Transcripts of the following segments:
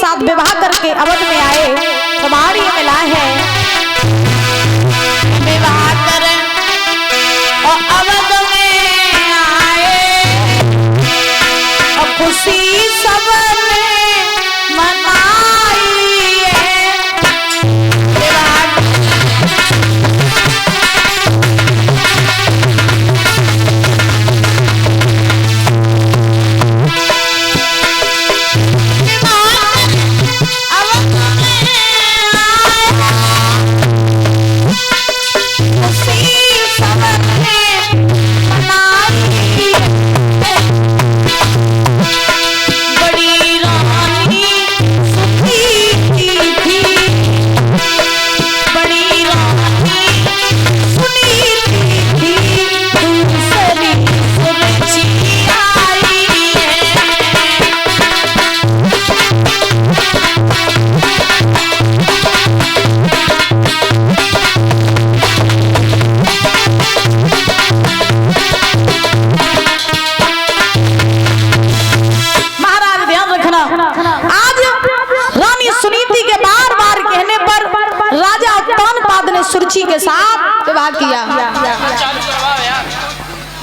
साथ विवाह करके अवध में आए। तुम्हारी मिला है विवाह कर और अवध में आए और खुशी सबने मनाई है। विवाह सुरुचि के साथ विवाह किया।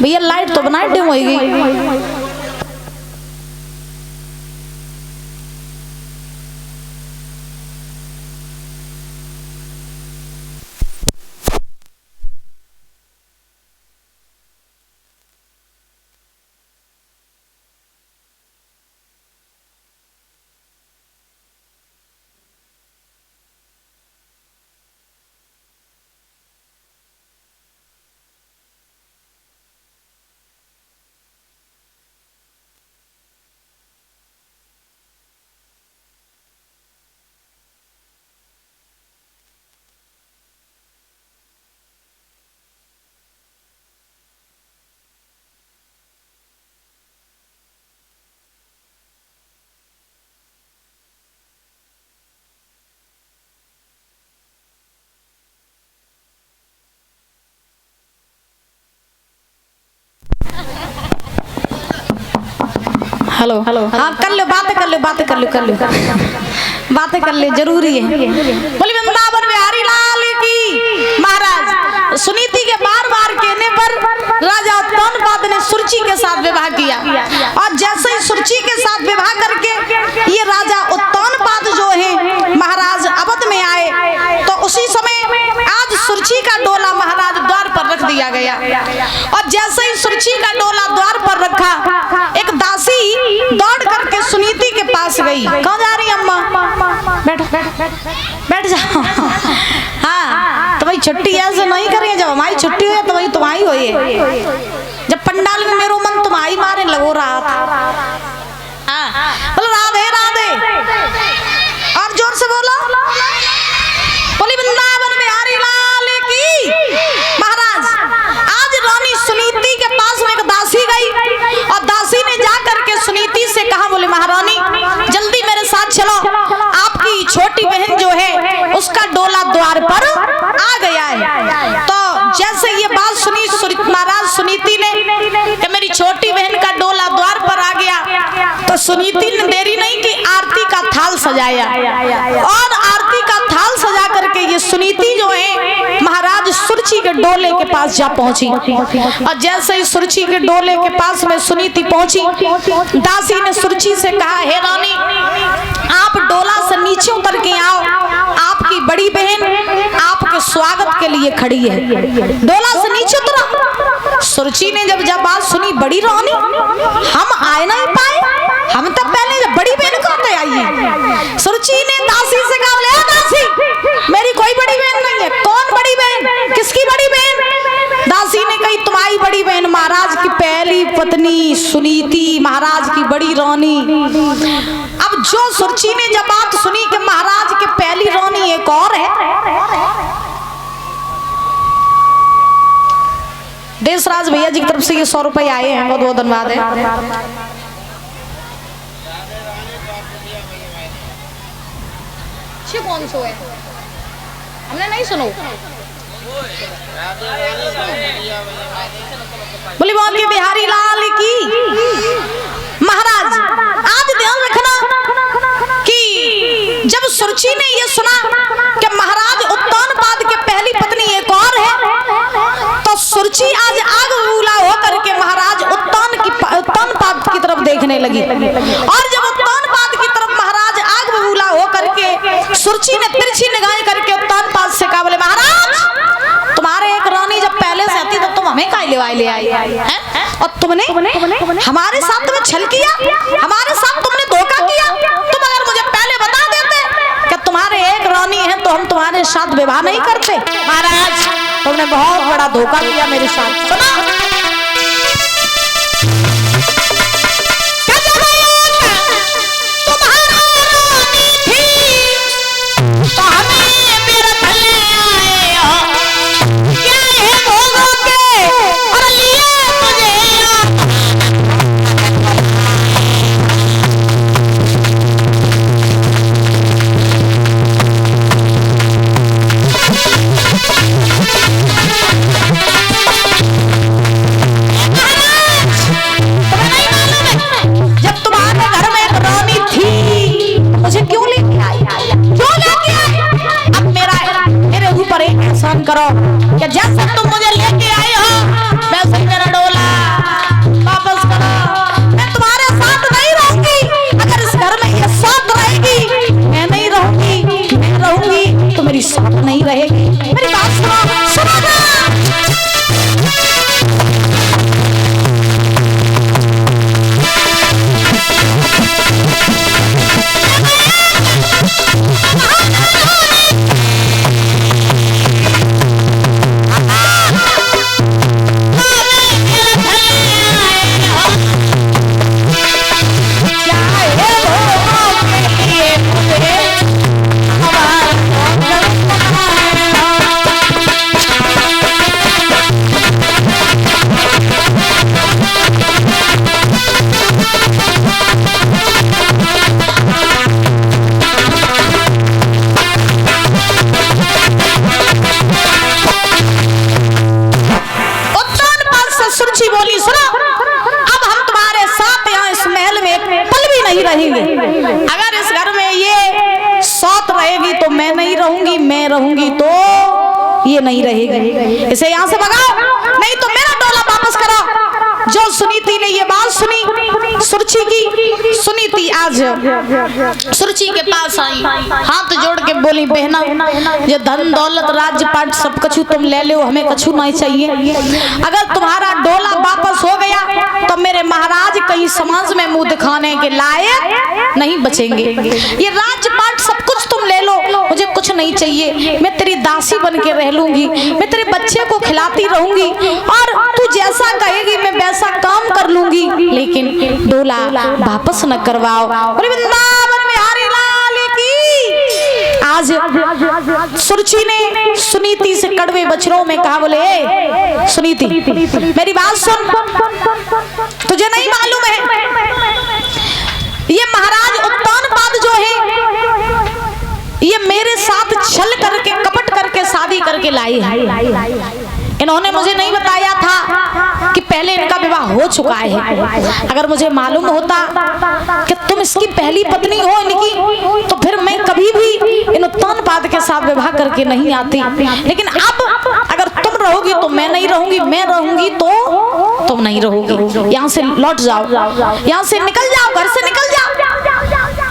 भैया लाइट तो बनाई डिम होगी। हेलो हेलो हाँ कर लो बातें कर लो बातें कर लो बातें कर ले जरूरी है। बोली वृंदावन बिहारी लाल की। महाराज सुनीति के बार बार कहने पर राजा उत्तानपाद ने सुरुचि के साथ विवाह किया और जैसे ही सुरुचि के साथ विवाह करके ये राजा उत्तानपाद जो है महाराज अवध में आए तो उसी समय आज सुरुचि का डोला महाराज द्वार पर रख दिया गया और जैसे ही सुरुचि का डोला द्वार पर रखा एक दासी दौड़ करके सुनीति के पास गई। कहाँ जा रही अम्मा? बैठ बैठ जाओ। हाँ तो भाई छुट्टी ऐसे नहीं करिए, जब हमारी छुट्टी हुई तो वही तुम्हारी हुई है। जब पंडाल में मेरो मन तुम्हारी मारे लगो रहा था। हाँ बोलो राधे राधे और जोर से बोलो। बोली वृंदावन बिहारी लाल की। महाराज आज रानी सुनीति के पास में एक दासी गई और दासी ने जा करके सुनीति से कहा बोले महारानी जल्दी मेरे साथ चलो, आपकी छोटी बहन जो है उसका डोला द्वार पर आ गया है। तो जैसे ये बात सुनी महाराज सुनीति ने कि मेरी छोटी बहन का डोला द्वार पर आ गया तो सुनीति ने देरी नहीं की, आरती का थाल सजाया और आरती का थाल सजा करके ये सुनीति जो है महाराज सुरुचि के डोले के पास जा पहुंची और जैसे ही सुरुचि के डोले के पास में सुनीति पहुंची दासी ने सुरुचि से कहा हे रानी आप डोला से नीचे उतर के आओ, आपकी बड़ी बहन आपके स्वागत के लिए खड़ी है। डोला से नीचे उतरा। सुरुचि ने जब बात सुनी बड़ी रानी हम आए नहीं पाए, हम तो पहले जब बड़ी बहन कहते आई। सुरुचि ने दासी से कहा ले दासी मेरी कोई बड़ी बहन नहीं है। कौन बड़ी बहन? किसकी बड़ी बहन? दासी ने कही तुम्हारी बड़ी बहन महाराज की पहली पत्नी सुनीति, महाराज की बड़ी रानी। अब जो सुरुचि ने जब बात सुनी कि महाराज की पहली रानी एक और है, देशराज भैया जी की तरफ से ये 100 रुपए आए हैं, बहुत बहुत धन्यवाद है। कौन सो है हमने नहीं सुनो। बोली बोलिए बिहारी लाल की। महाराज आज ध्यान रखना कि सुरुचि ने ये सुना कि महाराज उत्तानपाद के पहली पत्नी एक और है, तो सुरुचि आज आग बबूला होकर के महाराज उत्तानपाद की तरफ देखने लगी। और जब उत्तानपाद की तरफ महाराज आग बबूला होकर के सुरुचि ने तिरछी निगाहें करके उत्तानपाद से कहा, बोले महाराज तुम्हारे एक रानी जब पहले से आती तब तुम हमें काहे ले आई हैं? और तुमने हमारे साथ में छल किया, हमारे साथ तुमने धोखा किया। तुम अगर मुझे पहले बता देते कि तुम्हारे एक रानी है तो हम तुम्हारे साथ विवाह नहीं करते। महाराज तुमने बहुत बड़ा धोखा किया मेरे साथ। सुनो करो कि जैसे तुम मुझे लेके आए हो वैसे मेरा डोला वापस करो। मैं तुम्हारे साथ नहीं रहूंगी। अगर इस घर में ये साथ रहेगी मैं नहीं रहूंगी, मैं रहूंगी तो मेरी साथ नहीं रहेगी। मेरी बात सुनो, सुनो ना। अगर इस घर में ये सौत रहेगी तो मैं नहीं रहूंगी, मैं रहूंगी तो ये नहीं रहेगी। इसे यहाँ से भगाओ, नहीं तो मेरा डोला वापस करो। जो सुनीति ने ये बात सुनी सुरुचि की, सुनीति आज सुरुचि के पास आई, हाथ जोड़ के बोली, बहना ये धन दौलत राज्य पाट सब कछु तुम ले लो, हमें कछु नहीं चाहिए। अगर तुम्हारा डोला वापस हो गया तो मेरे महाराज कहीं समाज में मुंह दिखाने के लायक नहीं बचेंगे। ये राज्य पाट सब कुछ तुम ले लो, मुझे कुछ नहीं चाहिए। मैं तेरी दासी बन के रह लूंगी, मैं तेरे बच्चे को खिलाती रहूंगी और तू जैसा कहेगी मैं वैसा काम कर लूंगी, लेकिन डोला वापस न करवाओ। वृंदावन बिहारी लाल की। आज सुरुचि ने सुनीति से कड़वे बछड़ों में कहा, बोले सुनीति मेरी बात सुन, तुझे नहीं मालूम है ये महाराज उत्तानपाद जो है ये मेरे साथ छल करके कपट करके शादी करके लाई है। इन्होंने मुझे नहीं बताया था कि पहले इनका विवाह हो चुका है। अगर मुझे मालूम होता कि तुम इसकी पहली पत्नी हो इनकी तो फिर मैं कभी भी इन उत्तानपाद के साथ विवाह करके नहीं आती। लेकिन अब अगर तुम रहोगी तो मैं नहीं रहूंगी, मैं रहूंगी तो तुम नहीं रहोगी। यहाँ से लौट जाओ, यहाँ से निकल जाओ, घर से निकल जाओ।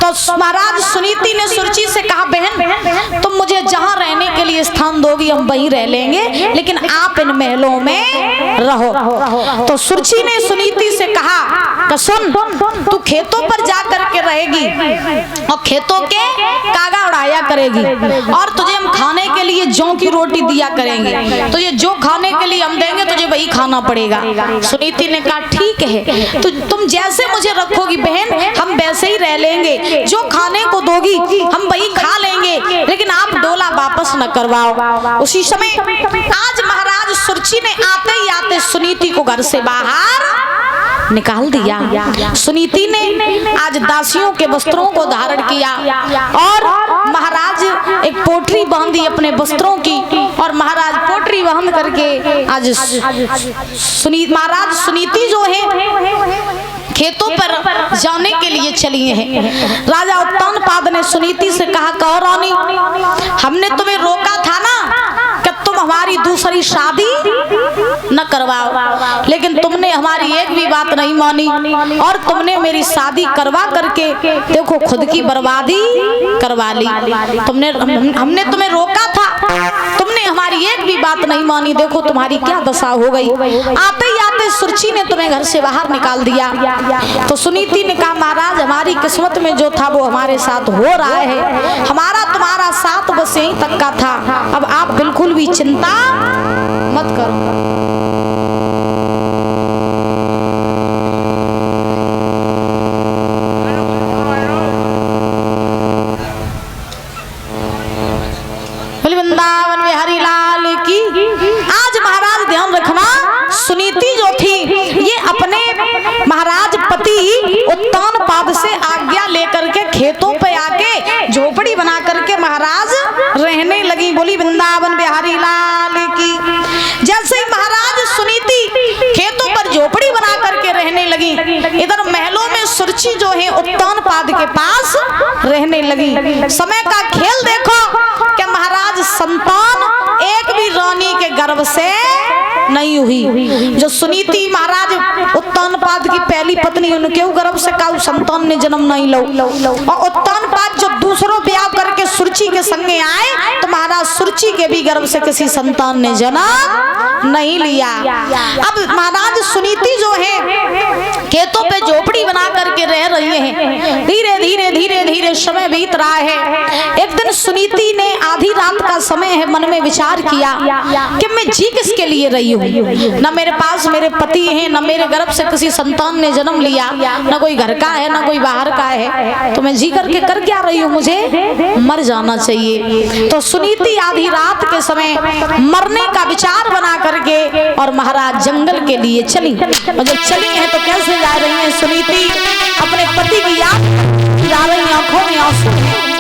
तो महाराज सुनीति ने सुरुचि से कहा, बहन तुम मुझे जहाँ रहने के लिए स्थान दोगी हम वहीं रह लेंगे, लेकिन आप इन महलों में रहो। तो सुरुचि ने सुनीति से कहा कि सुन, तू खेतों पर जा करके रहेगी और खेतों के कागा उड़ाया करेगी और तुझे हम खाने के लिए जौ की रोटी दिया करेंगे। तुझे जो खाने के लिए हम देंगे तुझे वही खाना पड़ेगा। सुनीति ने कहा ठीक है, तो तुम जैसे मुझे रखोगी बहन हम वैसे ही रह लेंगे, जो खाने को दोगी हम वही खा लेंगे, लेकिन आप डोला वापस न करवाओ। उसी समय आज महाराज सुरुचि ने आते ही आते सुनीति को घर से बाहर निकाल दिया। सुनीति ने आज दासियों के वस्त्रों को धारण किया और महाराज एक पोटरी बांधी अपने वस्त्रों की और महाराज पोटरी बांध करके आज महाराज सुनीति जो है खेतों पर जाने के लिए चली हैं। राजा उत्तानपाद ने सुनीति से कहा, कहो रानी, हमने तुम्हें रोका था ना कि तुम हमारी दूसरी शादी न करवाओ, लेकिन तुमने हमारी एक भी बात नहीं मानी और तुमने मेरी शादी करवा करके देखो खुद की बर्बादी करवा ली। हमने तुम्हें रोका था, तुमने हमारी एक भी बात नहीं मानी, देखो तुम्हारी क्या दशा हो गई। आते ही आते सुरची ने तुम्हें घर से बाहर निकाल दिया। तो सुनीति ने कहा, महाराज हमारी किस्मत में जो था वो हमारे साथ हो रहा है, हमारा तुम्हारा साथ बस यहीं तक का था, अब आप बिल्कुल भी चिंता मत करो। वृंदावन बिहारी लाल की। आज महाराज ध्यान रखना, सुनीति जो थी ये अपने महाराज पति उत्तानपाद से आज्ञा लेकर के खेतों पे आके झोपड़ी बना करके महाराज रहने लगी। बोली वृंदावन बिहारी लाल की। जैसे ही महाराज सुनीति खेतों पर झोपड़ी बना करके रहने लगी, इधर महलों में सुरची जो है उत्तानपाद के पास रहने लगी। समय का खेल देखो कि महाराज संतान एक भी रानी के गर्भ से नहीं हुई। जो सुनीति महाराज उत्तानपाद की पहली पत्नी, उनके गर्भ से काउ संतान ने जन्म नहीं लो। और उत्तानपाद जो दूसरों ब्याह करके सुरची के संगे आए तो महाराज सुरची के भी गर्भ से किसी संतान ने जन्म नहीं लिया। अब महाराज सुनीति जो है खेतों पे झोपड़ी बना करके रह रही है। धीरे धीरे धीरे धीरे समय बीत रहा है। एक दिन सुनीति ने आधी रात का समय है, मन में विचार किया कि मैं जी किसके लिए रही हूँ। न मेरे पास मेरे पति हैं, न मेरे गर्भ से किसी संतान ने जन्म लिया, न कोई घर का है, न कोई बाहर का है, तो मैं जी करके कर क्या रही हूँ, मुझे मर जाना चाहिए। तो सुनीति आधी रात के समय मरने का विचार बना करके और महाराज जंगल के लिए चली। और जब चली है तो कैसे जा रही है सुनीति, अपने पति की याद जा रही, आंखों में आंसू।